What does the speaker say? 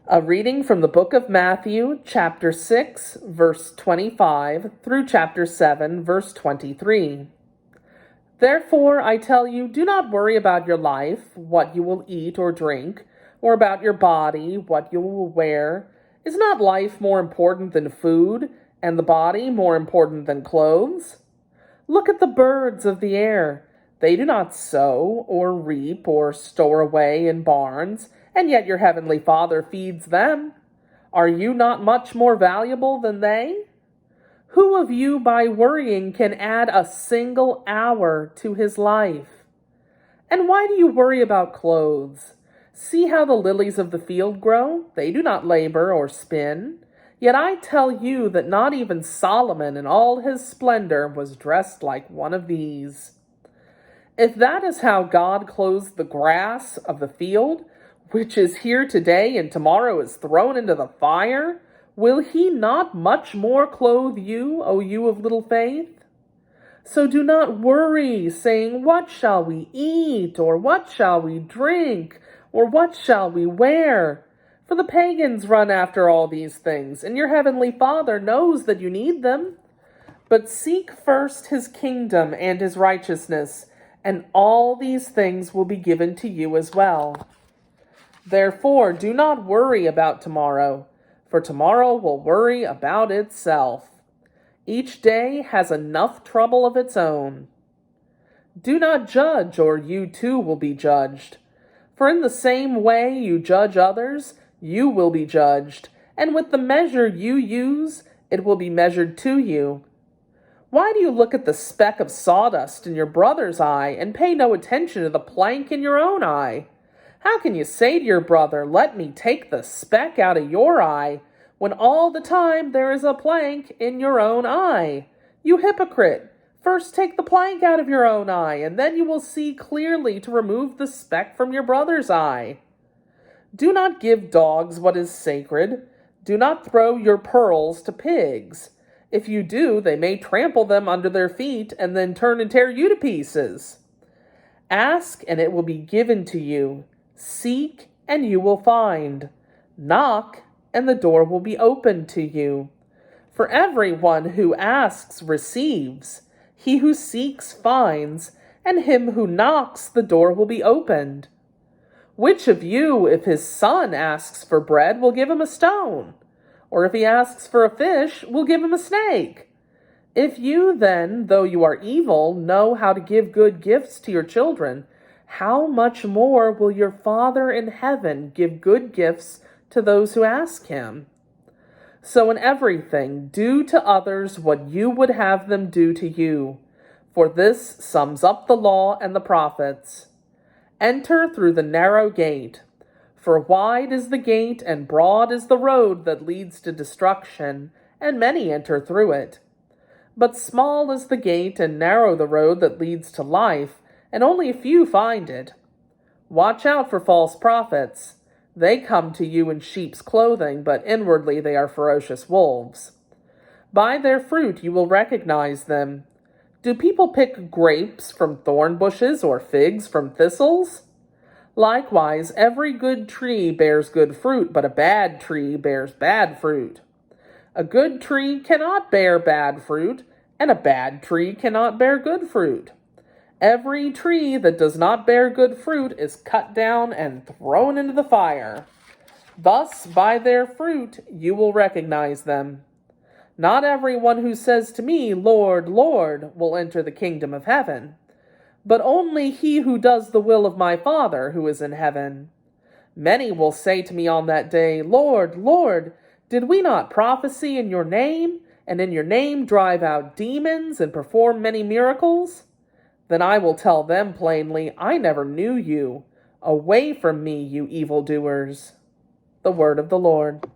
A reading from the book of Matthew, chapter 6, verse 25, through chapter 7, verse 23. Therefore, I tell you, do not worry about your life, what you will eat or drink, or about your body, what you will wear. Is not life more important than food, and the body more important than clothes? Look at the birds of the air. They do not sow, or reap, or store away in barns, and yet your heavenly Father feeds them. Are you not much more valuable than they? Who of you, by worrying, can add a single hour to his life? And why do you worry about clothes? See how the lilies of the field grow? They do not labor or spin. Yet I tell you that not even Solomon in all his splendor was dressed like one of these. If that is how God clothes the grass of the field, which is here today and tomorrow is thrown into the fire, will he not much more clothe you, O you of little faith? So do not worry, saying, what shall we eat, or what shall we drink, or what shall we wear? For the pagans run after all these things, and your heavenly Father knows that you need them. But seek first his kingdom and his righteousness, and all these things will be given to you as well. Therefore, do not worry about tomorrow, for tomorrow will worry about itself. Each day has enough trouble of its own. Do not judge, or you too will be judged. For in the same way you judge others, you will be judged, and with the measure you use, it will be measured to you. Why do you look at the speck of sawdust in your brother's eye and pay no attention to the plank in your own eye? How can you say to your brother, let me take the speck out of your eye, when all the time there is a plank in your own eye? You hypocrite! First take the plank out of your own eye, and then you will see clearly to remove the speck from your brother's eye. Do not give dogs what is sacred. Do not throw your pearls to pigs. If you do, they may trample them under their feet and then turn and tear you to pieces. Ask, and it will be given to you. Seek, and you will find. Knock, and the door will be opened to you. For everyone who asks receives. He who seeks finds, and him who knocks the door will be opened. Which of you, if his son asks for bread, will give him a stone? Or if he asks for a fish, will give him a snake? If you then, though you are evil, know how to give good gifts to your children, how much more will your Father in heaven give good gifts to those who ask him? So in everything, do to others what you would have them do to you, for this sums up the law and the prophets. Enter through the narrow gate, for wide is the gate and broad is the road that leads to destruction, and many enter through it. But small is the gate and narrow the road that leads to life, and only a few find it. Watch out for false prophets. They come to you in sheep's clothing, but inwardly they are ferocious wolves. By their fruit you will recognize them. Do people pick grapes from thorn bushes or figs from thistles? Likewise, every good tree bears good fruit, but a bad tree bears bad fruit. A good tree cannot bear bad fruit, and a bad tree cannot bear good fruit. Every tree that does not bear good fruit is cut down and thrown into the fire. Thus, by their fruit, you will recognize them. Not everyone who says to me, Lord, Lord, will enter the kingdom of heaven, but only he who does the will of my Father who is in heaven. Many will say to me on that day, Lord, Lord, did we not prophesy in your name, and in your name drive out demons and perform many miracles? Then I will tell them plainly, I never knew you. Away from me, you evildoers. The word of the Lord.